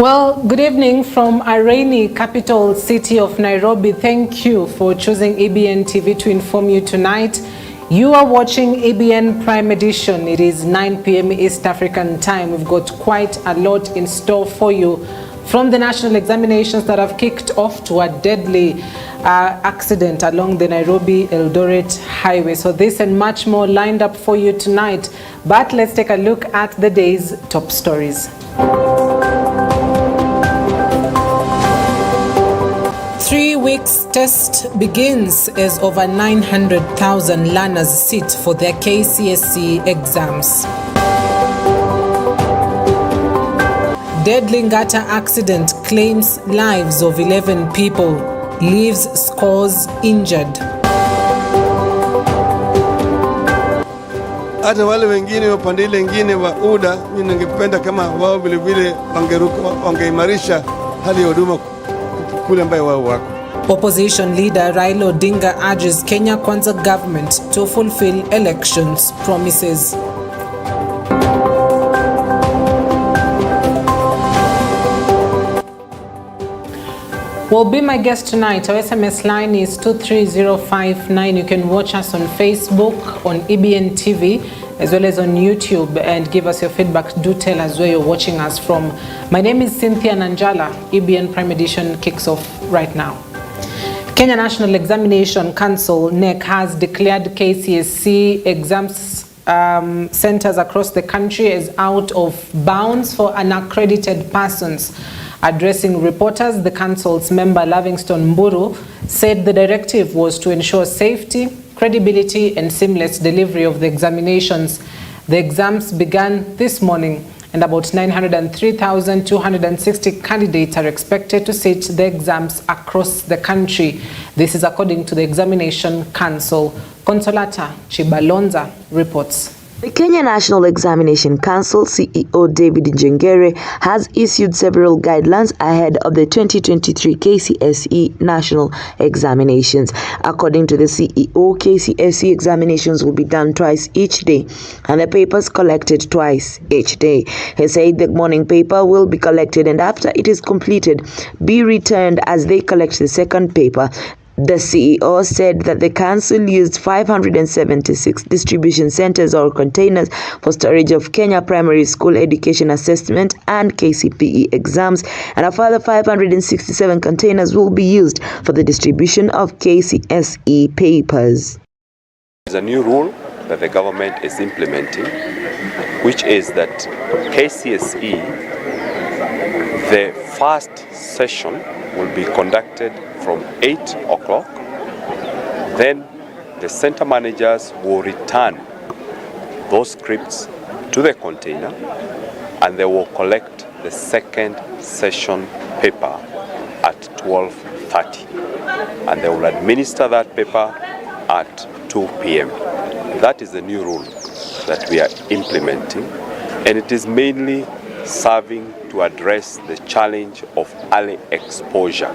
Well, good evening from our rainy capital city of Nairobi. Thank you for choosing EBN TV to inform you tonight. You are watching EBN Prime Edition. It is 9 p.m. East African time. We've got quite a lot in store for you. From the national examinations that have kicked off to a deadly accident along the Nairobi-Eldoret highway. So this and much more lined up for you tonight. But let's take a look at the day's top stories. 3 weeks test begins as over 900,000 learners sit for their KCSE exams. Deadly Ngata accident claims lives of 11 people, leaves scores injured. Hata wale wengine wa pande ile nyingine wa UDA, mimi ningependa kama wao vile vile wangeimarisha hali ya huduma kule ambayo wao wako. Opposition leader Raila Odinga urges Kenya Kwanza government to fulfill elections promises. Will be my guest tonight. Our SMS line is 23059. You can watch us on Facebook, on EBN TV, as well as on YouTube, and give us your feedback. Do tell us where you're watching us from. My name is Cynthia Nanjala. EBN Prime Edition kicks off right now. Kenya National Examination Council, NEC, has declared KCSE exams centers across the country as out of bounds for unaccredited persons. Addressing reporters, the council's member Livingston Mburu said the directive was to ensure safety, credibility and seamless delivery of the examinations. The exams began this morning and about 903,260 candidates are expected to sit the exams across the country. This is according to the Examination Council. Consolata Chibalonza reports. The Kenya National Examination Council CEO David Njengere has issued several guidelines ahead of the 2023 KCSE national examinations. According to the CEO, KCSE examinations will be done twice each day and the papers collected twice each day. He said the morning paper will be collected and after it is completed, be returned as they collect the second paper. The CEO said that the council used 576 distribution centers or containers for storage of Kenya primary school education assessment and KCPE exams, and a further 567 containers will be used for the distribution of KCSE papers. There's a new rule that the government is implementing, which is that KCSE, the first session will be conducted from 8 o'clock. Then the center managers will return those scripts to the container and they will collect the second session paper at 12:30 and they will administer that paper at 2 p.m. That is the new rule that we are implementing, and it is mainly serving to address the challenge of early exposure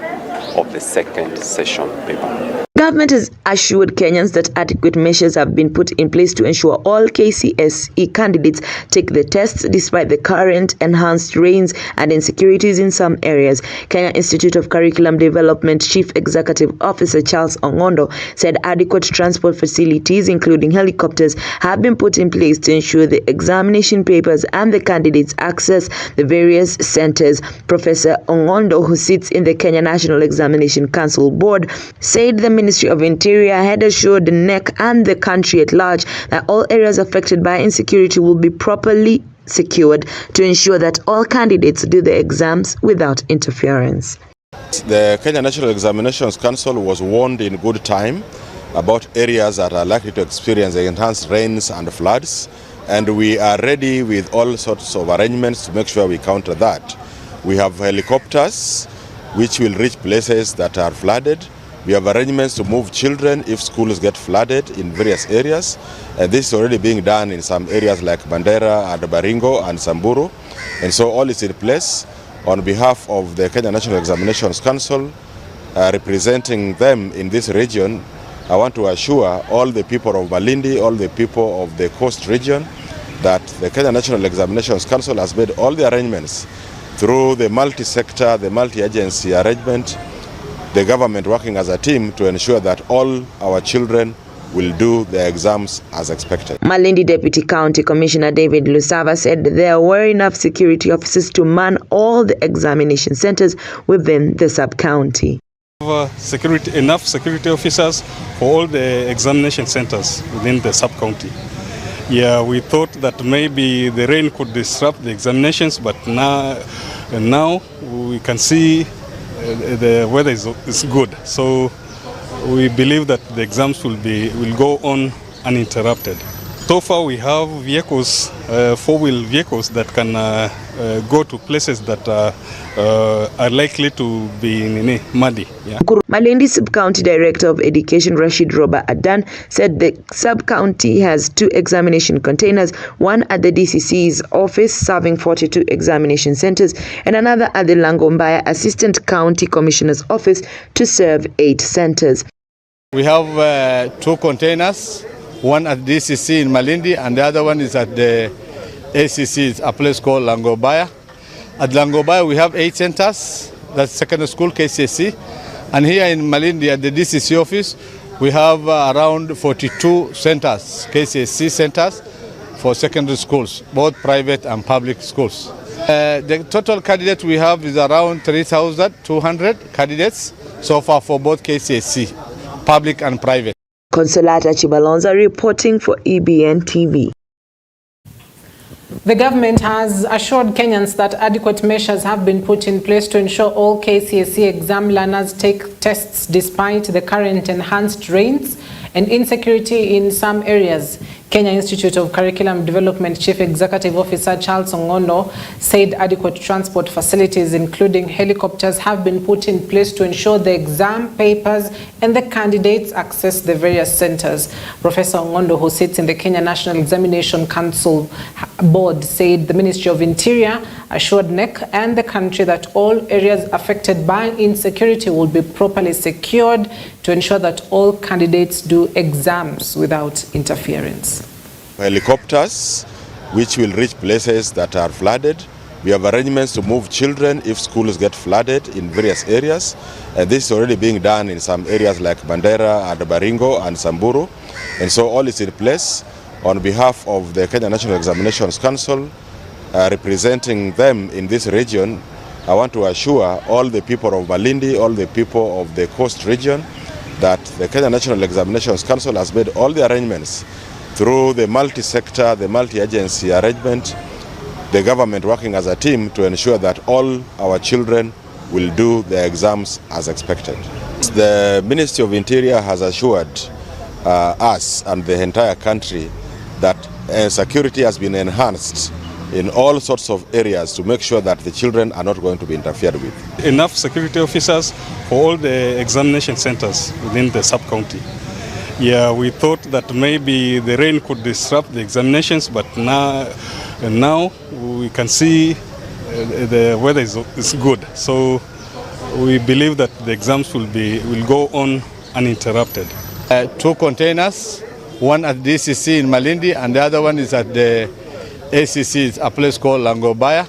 of the second session paper. Government has assured Kenyans that adequate measures have been put in place to ensure all KCSE candidates take the tests despite the current enhanced rains and insecurities in some areas. Kenya Institute of Curriculum Development Chief Executive Officer Charles Ongondo said adequate transport facilities, including helicopters, have been put in place to ensure the examination papers and the candidates access the various centers. Professor Ongondo, who sits in the Kenya National Examination Council Board, said the Ministry of Interior had assured the NEC and the country at large that all areas affected by insecurity will be properly secured to ensure that all candidates do the exams without interference. The Kenya National Examinations Council was warned in good time about areas that are likely to experience enhanced rains and floods, and we are ready with all sorts of arrangements to make sure we counter that. We have helicopters which will reach places that are flooded. We have arrangements to move children if schools get flooded in various areas. And this is already being done in some areas like Bandera and Baringo and Samburu. And so all is in place. On behalf of the Kenya National Examinations Council, representing them in this region, I want to assure all the people of Malindi, all the people of the coast region, that the Kenya National Examinations Council has made all the arrangements through the multi-sector, the multi-agency arrangement, the government working as a team to ensure that all our children will do their exams as expected. Malindi Deputy County Commissioner David Lusava said there were enough security officers to man all the examination centers within the sub-county. Enough security officers for all the examination centers within the sub-county. Yeah, we thought that maybe the rain could disrupt the examinations, but now we can see the weather is good. So we believe that the exams will go on uninterrupted. So far we have vehicles, four-wheel vehicles that can go to places that are likely to be muddy. Yeah. Malindi Sub-County Director of Education Rashid Roba Adan said the sub-county has 2 examination containers, one at the DCC's office serving 42 examination centers and another at the Langombaya Assistant County Commissioner's office to serve 8 centers. We have 2 containers, one at DCC in Malindi and the other one is at the ACC, a place called Langombaya. At Langombaya we have 8 centers, that's secondary school KCSE, and here in Malindi at the DCC office we have around 42 centers, KCSE centers for secondary schools, both private and public schools. The total candidates we have is around 3,200 candidates so far for both KCSE, public and private. Consolata Chibalonza reporting for EBN TV. The government has assured Kenyans that adequate measures have been put in place to ensure all KCSE exam learners take tests despite the current enhanced rains and insecurity in some areas. Kenya Institute of Curriculum Development Chief Executive Officer Charles Ongondo said adequate transport facilities including helicopters have been put in place to ensure the exam papers and the candidates access the various centers. Professor Ongondo, who sits in the Kenya National Examination Council Board, said the Ministry of Interior assured NEC and the country that all areas affected by insecurity will be properly secured to ensure that all candidates do exams without interference. Helicopters which will reach places that are flooded. We have arrangements to move children if schools get flooded in various areas. And this is already being done in some areas like Mandera and Baringo and Samburu. And so all is in place. On behalf of the Kenya National Examinations Council, representing them in this region, I want to assure all the people of Malindi, all the people of the coast region, that the Kenya National Examinations Council has made all the arrangements through the multi-sector, the multi-agency arrangement, the government working as a team to ensure that all our children will do their exams as expected. The Ministry of Interior has assured us and the entire country that security has been enhanced in all sorts of areas to make sure that the children are not going to be interfered with. Enough security officers for all the examination centers within the sub-county. Yeah, we thought that maybe the rain could disrupt the examinations, but now we can see the weather is good. So we believe that the exams will go on uninterrupted. 2 containers, one at DCC in Malindi and the other one is at the ACC, a place called Langombaya.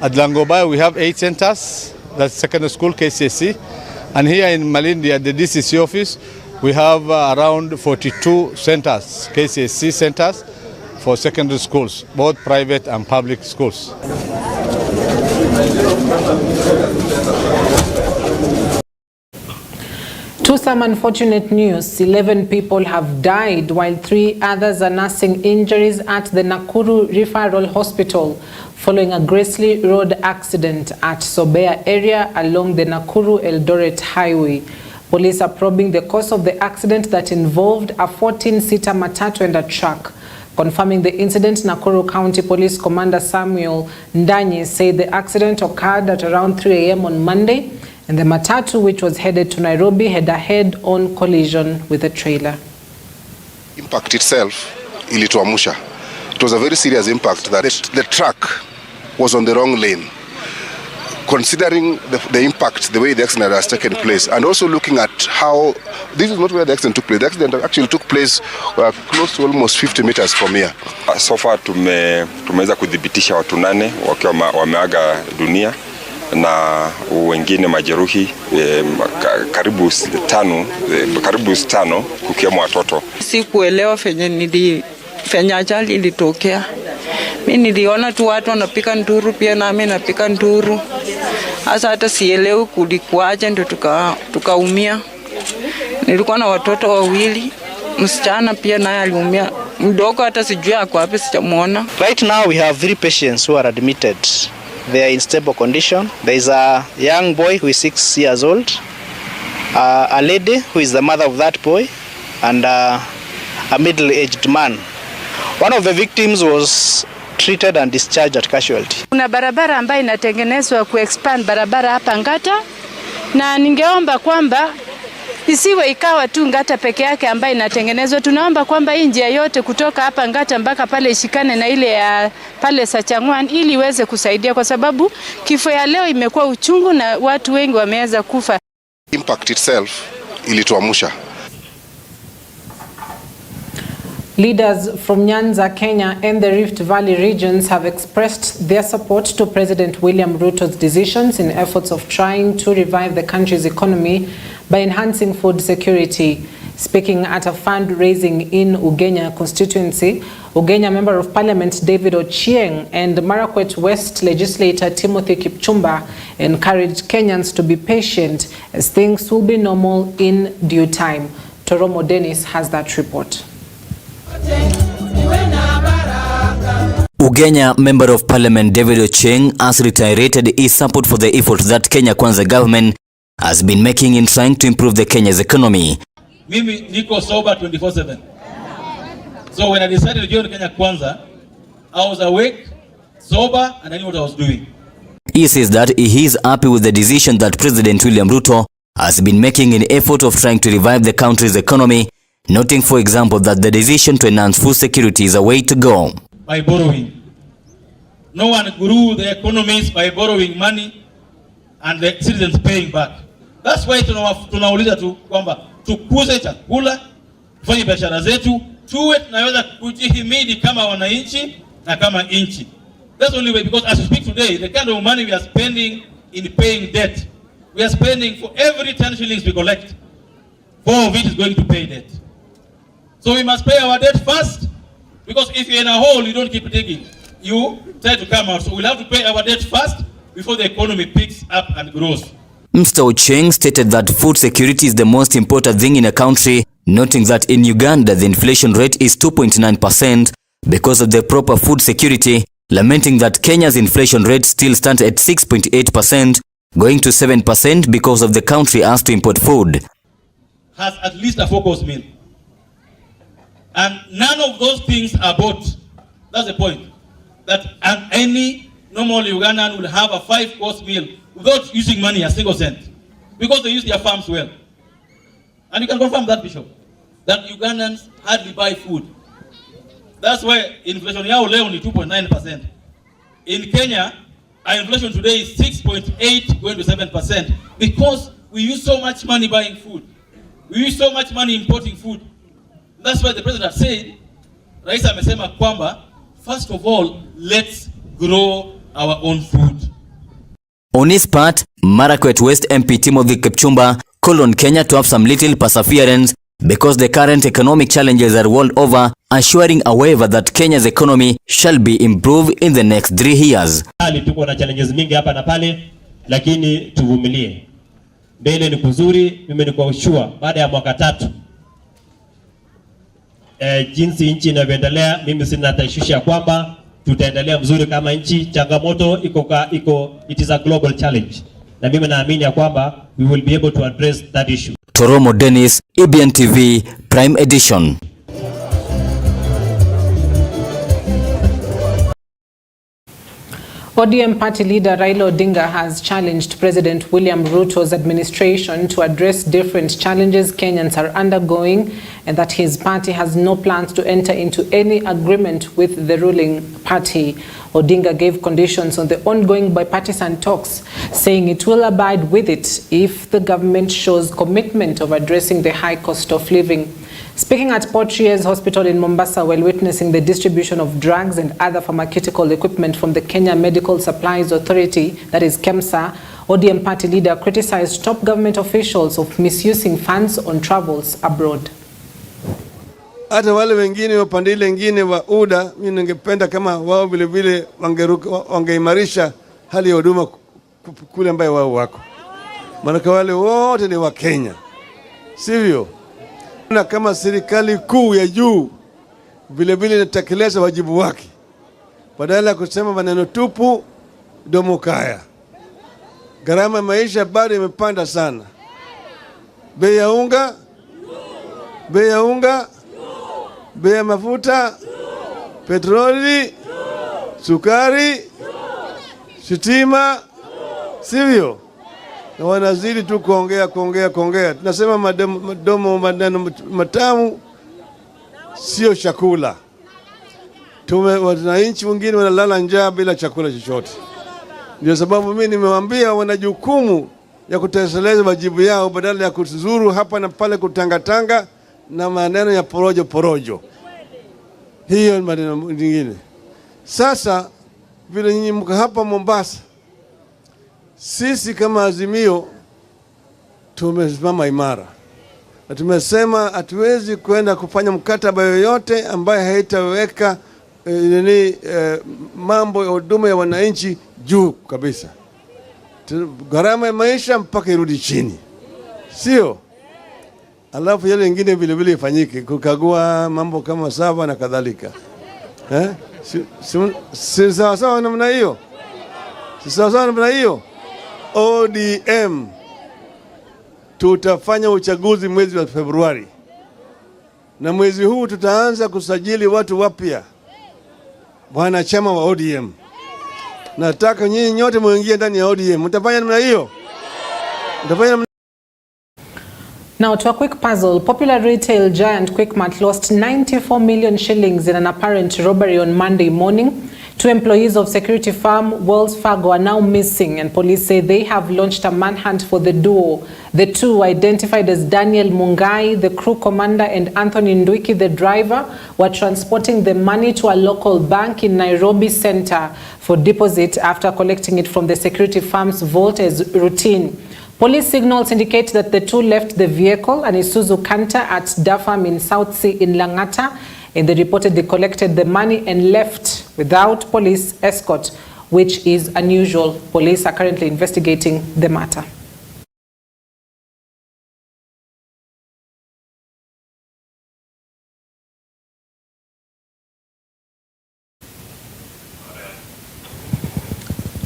At Langombaya we have 8 centers, that's secondary school KCSE, and here in Malindi at the DCC office we have around 42 centers, KCSE centers for secondary schools, both private and public schools. To some unfortunate news, 11 people have died while 3 others are nursing injuries at the Nakuru Referral Hospital following a Gracely Road accident at Sobea area along the Nakuru-Eldoret Highway. Police are probing the cause of the accident that involved a 14-seater matatu and a truck. Confirming the incident, Nakuru County Police Commander Samuel Ndanyi said the accident occurred at around 3 a.m. on Monday, and the matatu, which was headed to Nairobi, had a head-on collision with a trailer. Impact itself, ilituamusha. It was a very serious impact that the truck was on the wrong lane. considering the impact, the way the accident has taken place, and also looking at how this is not where the accident took place. The accident actually took place close to almost 50 meters from here. So far tumeweza kudhibitisha watu 8 wakiwa wameaga dunia na wengine majeruhi karibu 5 kukiwemo watoto. Sikuelewa fenye ajali ilitokea. Mimi niliona tu watu wanapika nduru, pia na mimi napika nduru. Hasa hata sielewi kulikuaje, ndio tukaumia. Nilikuwa na watoto 2, msichana pia naye aliumia. Mdogo hata sijui ako wapi, sijamuona. Right now we have 3 patients who are admitted. They are in stable condition. There is a young boy who is 6 years old, a lady who is the mother of that boy, and a middle-aged man. One of the victims was treated and discharged at casualty. Kuna barabara ambayo inatengenezwa kuexpand barabara hapa Ngata, na ningeomba kwamba isiwe ikawa tu Ngata peke yake ambayo inatengenezwa. Tunaomba kwamba hii njia yote kutoka hapa Ngata mpaka pale ishikane na ile ya pale Sachangwan ili iweze kusaidia, kwa sababu kifo ya leo imekuwa uchungu na watu wengi wameweza kufa. Impact itself ilituamusha. Leaders from Nyanza, Kenya and the Rift Valley regions have expressed their support to President William Ruto's decisions in efforts of trying to revive the country's economy by enhancing food security. Speaking at a fundraising in Ugenya constituency, Ugenya Member of Parliament David Ochieng and Marakwet West legislator Timothy Kipchumba encouraged Kenyans to be patient as things will be normal in due time. Toromo Dennis has that report. Ugenya Member of Parliament David Ochieng has reiterated his support for the efforts that Kenya Kwanza government has been making in trying to improve the Kenya's economy. Mimi niko sober 24/7. So when I decided to join Kenya Kwanza, I was awake, sober, and I knew what I was doing. He says that he is happy with the decision that President William Ruto has been making in effort of trying to revive the country's economy, noting, for example, that the decision to enhance food security is a way to go. By borrowing. No one grew the economies by borrowing money and the citizens paying back. That's why tunauliza tu kwamba tukuze chakula, tufanye biashara zetu, tuwe tunaweza kujihimidi kama wananchi na kama nchi. That's the only way, because as we speak today, the kind of money we are spending in paying debt, we are spending for every 10 shillings we collect, 4 of it is going to pay debt. So we must pay our debt first, because if you're in a hole, you don't keep digging. You try to come out. So we'll have to pay our debt first before the economy picks up and grows. Mr. Ochieng stated that food security is the most important thing in a country, noting that in Uganda the inflation rate is 2.9% because of the proper food security, lamenting that Kenya's inflation rate still stands at 6.8%, going to 7% because of the country has to import food. Has at least a 4-course meal. And none of those things are bought. That's the point. That any normal Ugandan will have a 5-course meal without using money, a single cent. Because they use their farms well. And you can confirm that, Bishop, that Ugandans hardly buy food. That's why inflation yao leo ni 2.9%. In Kenya, our inflation today is 6.8 going to 7% because we use so much money buying food. We use so much money importing food. That's why the president said, Rais amesema kwamba, first of all, let's grow our own food. On his part, Marakwet West MP Timothy Kipchumba called on Kenya to have some little perseverance because the current economic challenges are world over, assuring however that Kenya's economy shall be improved in the next 3 years. Tuko na challenges mingi hapa na pale, lakini tuvumilie. Mbele ni kuzuri, mimi ni kwa ushua baada ya mwaka 3. Jinsi nchi inavyoendelea, mimi sina tashwishi ya kwamba tutaendelea mzuri kama nchi. Changamoto it is a global challenge. Na mimi naamini ya kwamba we will be able to address that issue. Toromo Dennis, EBN TV, Prime Edition. ODM party leader Raila Odinga has challenged President William Ruto's administration to address different challenges Kenyans are undergoing, and that his party has no plans to enter into any agreement with the ruling party. Odinga gave conditions on the ongoing bipartisan talks, saying it will abide with it if the government shows commitment of addressing the high cost of living. Speaking at Port Reitz Hospital in Mombasa while witnessing the distribution of drugs and other pharmaceutical equipment from the Kenya Medical Supplies Authority, that is KEMSA, ODM party leader criticized top government officials of misusing funds on travels abroad. Hata wale wengine wa pande lingine wa UDA, mimi ningependa kama wao vile vile wangeimarisha hali ya huduma kule ambayo wao wako. Maana wale wote ni wa Kenya, sivyo? Na kama serikali kuu ya juu vile vile inatekeleza wajibu wake, badala ya kusema maneno tupu domo kaya. Gharama ya maisha bado imepanda sana. Bei ya unga, bei ya mafuta, petroli, sukari, sitima, sivyo? Na wanazidi tu kuongea. Tunasema madomo maneno matamu sio chakula. Wananchi wengine wanalala njaa bila chakula chochote. Ndio sababu mimi nimewaambia wana jukumu ya kutekeleza wajibu yao badala ya kuzuru hapa na pale kutangatanga na maneno ya porojo. Hiyo ni maneno mengine. Sasa vile nyinyi mko hapa Mombasa, sisi kama Azimio tumesimama imara. Na tumesema hatuwezi kwenda kufanya mkataba yoyote ambaye haitaweka mambo ya huduma ya wananchi juu kabisa. Gharama ya maisha mpaka irudi chini. Sio? Alafu yale mengine vile vile ifanyike, kukagua mambo kama saba na kadhalika. Si sawa namna hiyo? Si sawa namna hiyo? ODM tutafanya uchaguzi mwezi wa Februari. Na mwezi huu tutaanza kusajili watu wapya, wanachama wa ODM. Nataka nyinyi nyote muingie ndani ya ODM. Mtafanya namna hiyo? Mtafanya namna. Now to a quick puzzle. Popular retail giant Quickmart lost 94 million shillings in an apparent robbery on Monday morning. 2 employees of security firm Wells Fargo are now missing, and police say they have launched a manhunt for the duo. The two, identified as Daniel Mungai, the crew commander, and Anthony Ndwiki, the driver, were transporting the money to a local bank in Nairobi Center for deposit after collecting it from the security firm's vault as routine. Police signals indicate that the two left the vehicle, an Isuzu Canter, at Dafam in South Sea in Langata, and they reportedly collected the money and left without police escort, which is unusual. Police are currently investigating the matter.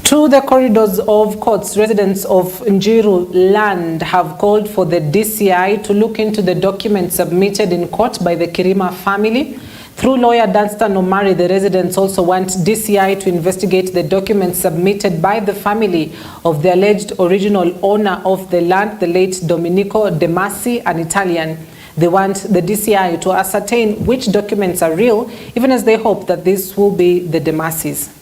Through the corridors of courts, residents of Njiru land have called for the DCI to look into the documents submitted in court by the Kirima family. Through lawyer Danstan Omari, the residents also want DCI to investigate the documents submitted by the family of the alleged original owner of the land, the late Domenico De Masi, an Italian. They want the DCI to ascertain which documents are real, even as they hope that this will be the De Masis.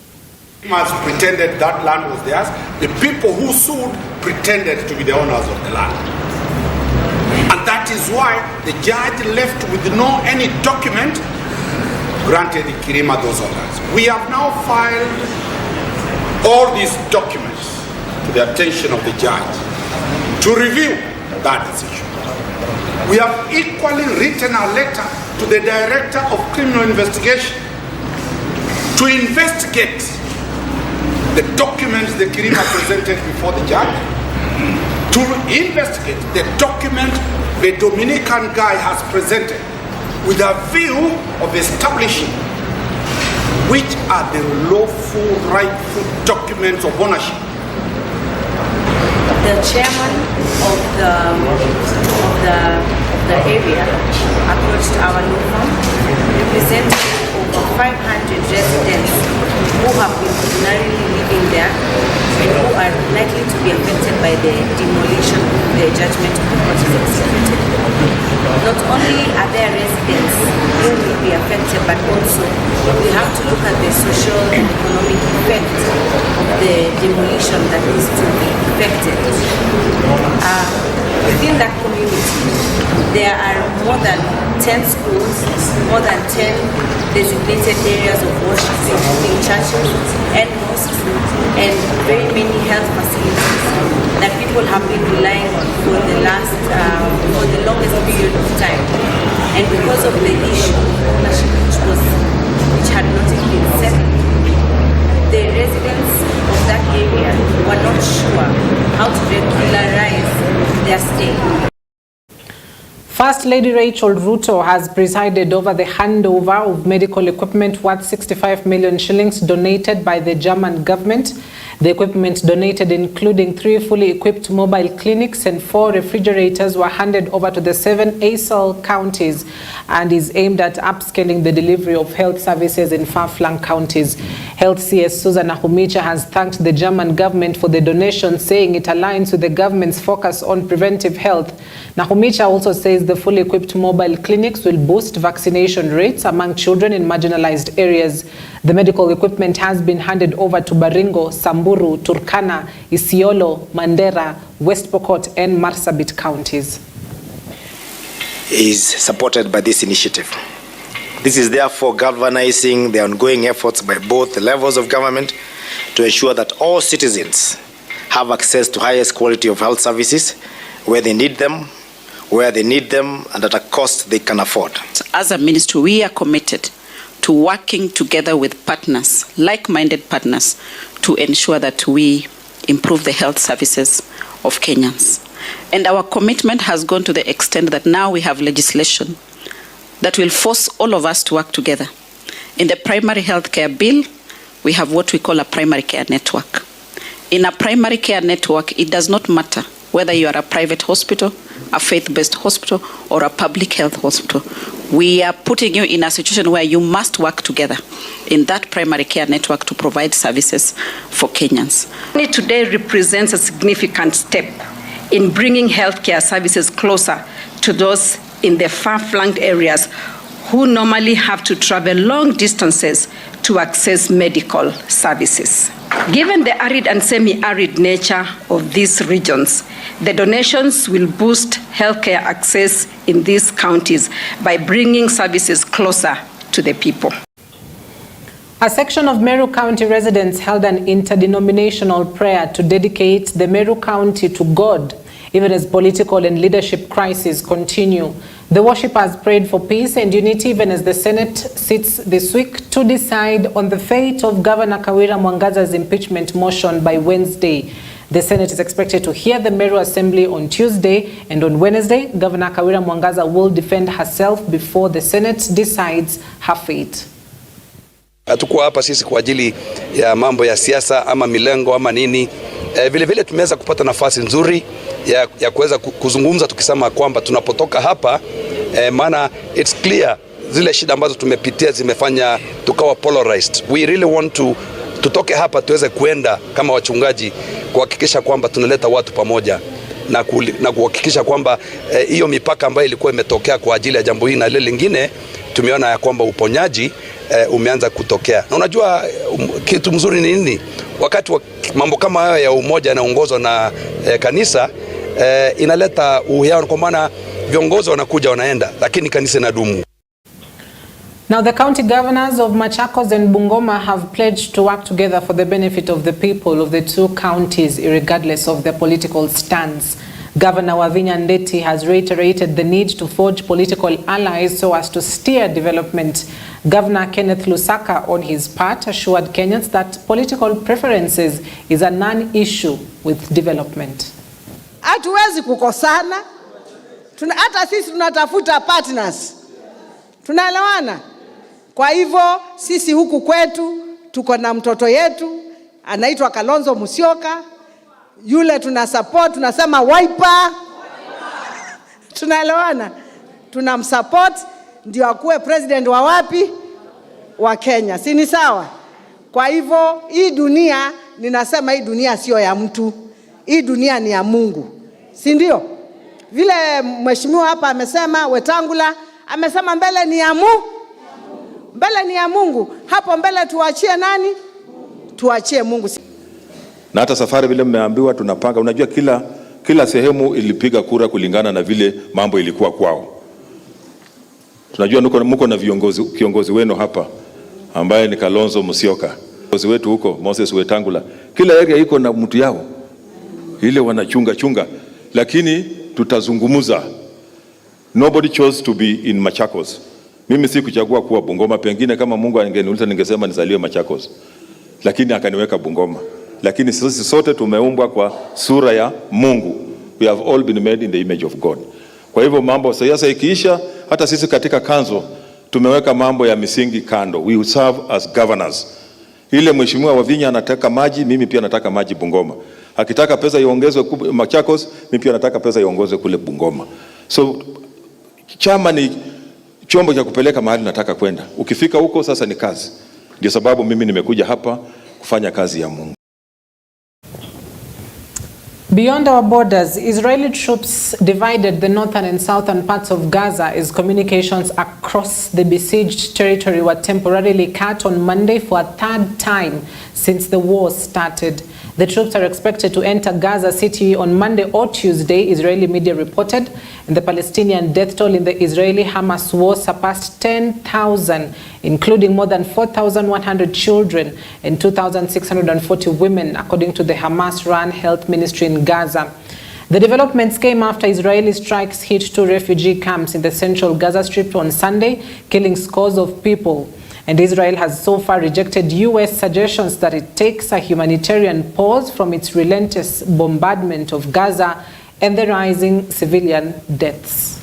Pretended that land was theirs. The people who sued pretended to be the owners of the land. And that is why the judge left with any document granted Kirima those owners. We have now filed all these documents to the attention of the judge to review that decision. We have equally written a letter to the Director of Criminal Investigation to investigate the documents the Kirima presented before the judge, to investigate the document the Dominican guy has presented with a view of establishing which are the lawful, rightful documents of ownership. The chairman of the area approached our law firm, represented over 500 residents who have been ordinarily living there and who are likely to be affected by the demolition of the judgment of the court is executed. Not only are there residents who will be affected, but also we have to look at the social and economic effect of the demolition that is to be effected. Within that community, there are more than 10 schools, more than 10 designated areas of worship, including churches and mosques, and very many health facilities that people have been relying on for the longest period of time. And because of the issue of ownership which had not been settled, the residents of that area were not sure how to regularize their stay. First Lady Rachel Ruto has presided over the handover of medical equipment worth 65 million shillings donated by the German government. The equipment donated, including 3 fully equipped mobile clinics and 4 refrigerators, were handed over to the 7 ASAL counties and is aimed at upscaling the delivery of health services in far-flung counties. Health CS Susan Nahumicha has thanked the German government for the donation, saying it aligns with the government's focus on preventive health. Nahumicha also says the fully equipped mobile clinics will boost vaccination rates among children in marginalized areas. The medical equipment has been handed over to Baringo, Samburu, Turkana, Isiolo, Mandera, West Pokot and Marsabit counties. Is supported by this initiative. This is therefore galvanizing the ongoing efforts by both levels of government to ensure that all citizens have access to highest quality of health services where they need them, and at a cost they can afford. As a ministry, we are committed to working together with partners, like-minded partners, to ensure that we improve the health services of Kenyans. And our commitment has gone to the extent that now we have legislation that will force all of us to work together. In the primary health care bill, we have what we call a primary care network. In a primary care network, it does not matter whether you are a private hospital, a faith-based hospital, or a public health hospital. We are putting you in a situation where you must work together in that primary care network to provide services for Kenyans. Today represents a significant step in bringing healthcare services closer to those in the far-flung areas who normally have to travel long distances to access medical services. Given the arid and semi-arid nature of these regions, the donations will boost healthcare access in these counties by bringing services closer to the people. A section of Meru County residents held an interdenominational prayer to dedicate the Meru County to God, even as political and leadership crises continue. The worshippers prayed for peace and unity even as the Senate sits this week to decide on the fate of Governor Kawira Mwangaza's impeachment motion by Wednesday. The Senate is expected to hear the Meru Assembly on Tuesday, and on Wednesday, Governor Kawira Mwangaza will defend herself before the Senate decides her fate. Hatukuwa hapa sisi kwa ajili ya mambo ya siasa ama milengo ama nini. Vile vile tumeweza kupata nafasi nzuri ya kuweza kuzungumza tukisema kwamba tunapotoka hapa maana it's clear zile shida ambazo tumepitia zimefanya tukawa polarized. We really want to tutoke hapa tuweze kuenda kama wachungaji kuhakikisha kwamba tunaleta watu pamoja na kuhakikisha kwamba hiyo mipaka ambayo ilikuwa imetokea kwa ajili ya jambo hili na ile lingine tumeona ya kwamba uponyaji umeanza kutokea. Na unajua kitu mzuri ni nini? Wakati wa mambo kama haya ya umoja yanaongozwa na kanisa inaleta uwiano, kwa maana viongozi wanakuja wanaenda lakini kanisa inadumu. Now, the county governors of Machakos and Bungoma have pledged to work together for the benefit of the people of the two counties, regardless of their political stance. Governor Wavinya Ndeti has reiterated the need to forge political allies so as to steer development. Governor Kenneth Lusaka, on his part, assured Kenyans that political preferences is a non-issue with development. Hatuwezi kukosana. Hata sisi tunatafuta partners. Tunaelewana? Kwa hivyo sisi huku kwetu tuko na mtoto yetu anaitwa Kalonzo Musyoka, yule tuna support, tunasema Wiper. Tunaelewana? Tunamsupport ndio akuwe president wa wapi? wa Kenya, si ni sawa? Kwa hivyo hii dunia, ninasema hii dunia sio ya mtu, hii dunia ni ya Mungu, si ndio? Vile mheshimiwa hapa amesema, Wetangula amesema mbele ni ya Mungu, mbele ni ya Mungu. Hapo mbele tuachie nani? Tuachie Mungu. Na hata safari vile mmeambiwa tunapanga, unajua kila sehemu ilipiga kura kulingana na vile mambo ilikuwa kwao. Tunajua mko na kiongozi wenu hapa ambaye ni Kalonzo Musyoka. Kiongozi wetu huko Moses Wetangula. Kila area iko na mtu yao. Ile wanachunga. Lakini tutazungumuza. Nobody chose to be in Machakos. Mimi si kuchagua kuwa Bungoma, pengine kama Mungu angeniuliza ningesema nizaliwe Machakos. Lakini akaniweka Bungoma. Lakini sisi sote tumeumbwa kwa sura ya Mungu. We have all been made in the image of God. Kwa hivyo mambo sasa ikiisha, hata sisi katika kanzo tumeweka mambo ya misingi kando. We serve as governors. Ile mheshimiwa Wavinya anataka maji, mimi pia nataka maji Bungoma. Akitaka pesa iongezwe Machakos, mimi pia nataka pesa iongezwe kule Bungoma. So chama ni chombo cha kupeleka mahali nataka kwenda. Ukifika huko sasa ni kazi. Ndio sababu mimi nimekuja hapa kufanya kazi ya Mungu. Beyond our borders, Israeli troops divided the northern and southern parts of Gaza as communications across the besieged territory were temporarily cut on Monday for a third time since the war started. The troops are expected to enter Gaza City on Monday or Tuesday, Israeli media reported, and the Palestinian death toll in the Israeli-Hamas war surpassed 10,000, including more than 4,100 children and 2,640 women, according to the Hamas-run health ministry in Gaza. The developments came after Israeli strikes hit 2 refugee camps in the central Gaza Strip on Sunday, killing scores of people. And Israel has so far rejected U.S. suggestions that it takes a humanitarian pause from its relentless bombardment of Gaza and the rising civilian deaths.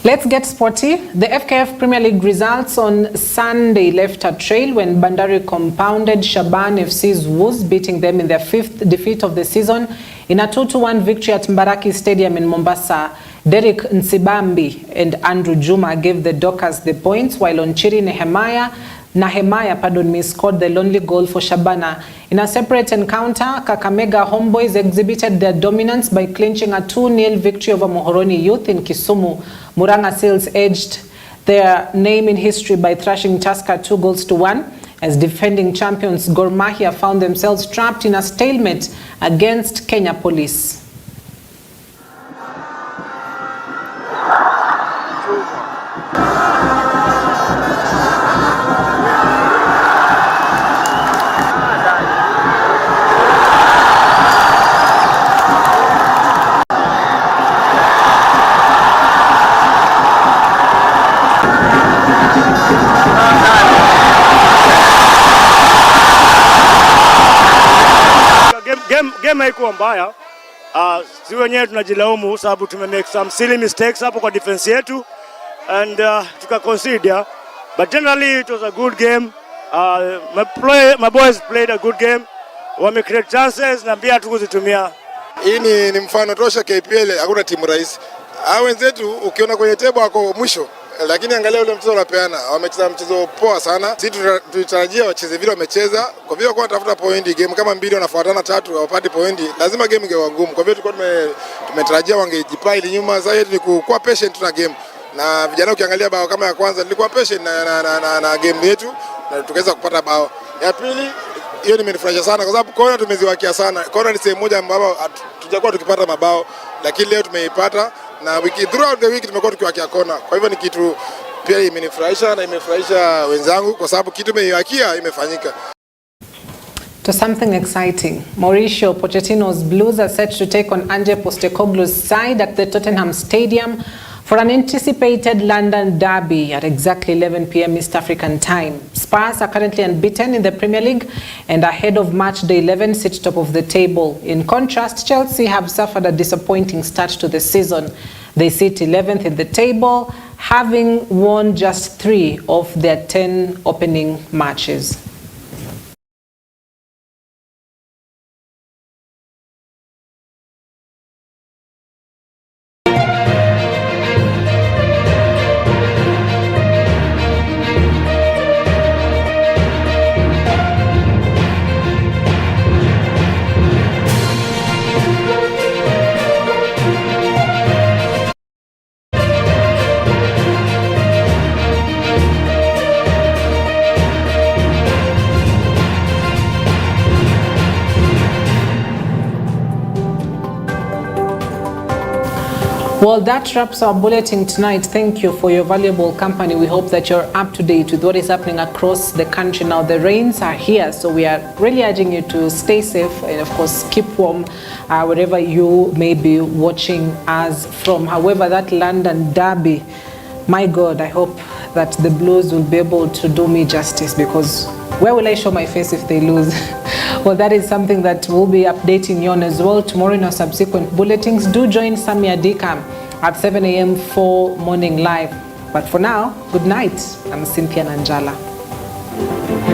Let's get sporty. The FKF Premier League results on Sunday left a trail when Bandari compounded Shaban FC's woes, beating them in their 5th defeat of the season in a 2-1 victory at Mbaraki Stadium in Mombasa. Derek Nsibambi and Andrew Juma gave the Dockers the points, while Onchiri Nahemaya scored the lonely goal for Shabana. In a separate encounter, Kakamega Homeboys exhibited their dominance by clinching a 2-0 victory over Mohoroni Youth in Kisumu. Muranga Seals edged their name in history by thrashing Tusker 2-1, as defending champions Gor Mahia found themselves trapped in a stalemate against Kenya Police. Game haikuwa mbaya. Si wenyewe tunajilaumu sababu make some silly mistakes hapo kwa defense yetu and tuka concede. But generally it was a good game. My boys played a good game. Wame create chances na pia tukuzitumia. Hii ni mfano tosha KPL, hakuna timu rahisi. Wenzetu ukiona kwenye table wako mwisho, lakini angalia ule mchezo wanapeana. Wamecheza mchezo poa sana. Sisi tulitarajia wacheze vile wamecheza. Kwa vile kwa tafuta point, game kama 2 wanafuatana 3 hawapati point, lazima game ingewa ngumu. Kwa vile tulikuwa tumetarajia wangejipa ili nyuma. Sasa yetu ni kuwa patient na game. Na vijana ukiangalia bao kama ya kwanza nilikuwa patient na game yetu na tukaweza kupata bao. Ya pili hiyo nimenifurahisha sana kwa sababu kona tumeziwakia sana. Kona ni sehemu moja ambapo tujakuwa tukipata mabao, lakini leo tumeipata na throughout the week tumekuwa tukiwakia kona. Kwa hivyo ni kitu pia imenifurahisha na imefurahisha wenzangu kwa sababu kitu tumeiwakia imefanyika. To something exciting. Mauricio Pochettino's Blues are set to take on Ange Postecoglou's side at the Tottenham Stadium for an anticipated London derby at exactly 11 p.m. East African time. Spurs are currently unbeaten in the Premier League and ahead of match day 11 sit top of the table. In contrast, Chelsea have suffered a disappointing start to the season. They sit 11th in the table, having won just 3 of their 10 opening matches. Well, that wraps our bulletin tonight. Thank you for your valuable company. We hope that you're up to date with what is happening across the country. Now, the rains are here, so we are really urging you to stay safe and, of course, keep warm wherever you may be watching us from. However, that London derby, my God, I hope that the Blues will be able to do me justice, because where will I show my face if they lose? Well, that is something that we'll be updating you on as well tomorrow in our subsequent bulletins. Do join Samia Dika at 7 a.m. for Morning Live. But for now, good night. I'm Cynthia Nanjala.